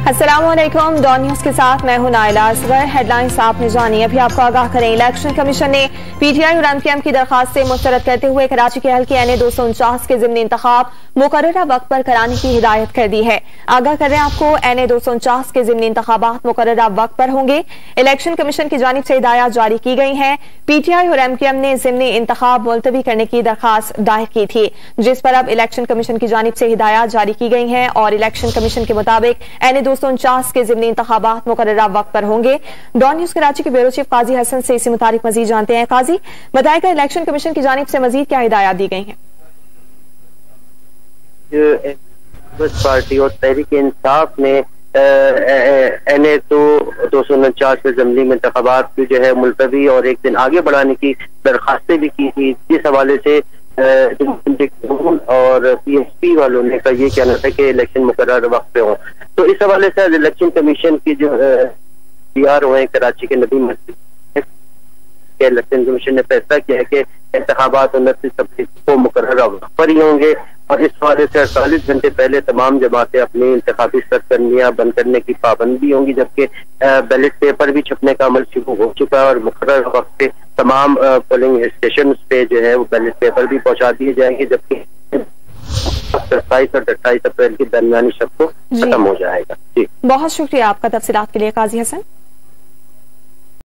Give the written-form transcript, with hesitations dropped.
अस्सलामुअलैकुम, don news के साथ मैं हूं नाइला असगर। हेडलाइंस आपने जानी। अभी आपको आगाह करें, इलेक्शन कमीशन ने पीटीआई और एमकेएम की दरखास्त से मुस्तरद करते हुए कराची के हल्के NA 249 के ज़िमनी इंतखाब मुकर्ररा वक्त पर कराने की हिदायत कर दी है। आगाह कर रहे हैं आपको, NA 249 के ज़िमनी इंतखाबात मुकर्ररा वक्त पर होंगे। इलेक्शन कमीशन की जानिब से हिदायत जारी की गई है। पीटीआई और एमकेएम ने ज़िमनी इंतखाब मुलतवी करने की दरखास्त दायर की थी, जिस पर अब इलेक्शन कमीशन की जानिब से हिदायत जारी की गई है और इलेक्शन कमीशन के मुताबिक NA 249 के ज़िमनी इंतखाबात मुकर्ररा वक्त पर होंगे। डॉन न्यूज कराची के ब्यूरो चीफ काजी हसन से इसी मुताबिक मजीद जानते हैं। काजी, बताएगा इलेक्शन कमीशन की जानिब से मजीद क्या हिदायत दी गई हैं? पार्टी और तहरीक इंसाफ ने NA 249 के ज़िमनी इंतखाबात की जो है मुलतवी और एक दिन आगे बढ़ाने की दरखास्तें भी की थी, जिस हवाले से और PSP वालों ने का ये कहना था कि इलेक्शन मुकर्रर वक्त पे हो। तो इस हवाले से इलेक्शन कमीशन की जो PR हुए कराची के नबी मस्जिद, इलेक्शन कमीशन ने फैसला किया है कि इंतखाबात 29 अप्रैल को मुकर्रर वक्त पर ही होंगे और इस हवाले से 48 घंटे पहले तमाम जमातें अपनी इंतखाबी सरगर्मियां बंद करने की पाबंदी होंगी, जबकि बैलेट पेपर भी छपने का अमल शुरू हो चुका है और मुकर्रर वक्त पे तमाम पोलिंग स्टेशन पे जो है वो बैलेट पेपर भी पहुंचा दिए जाएंगे, जबकि 27 और 28 अप्रैल की दरमियानी शब को खत्म हो जाएगा। जी, बहुत शुक्रिया आपका तफसीलात के लिए काजी हसन।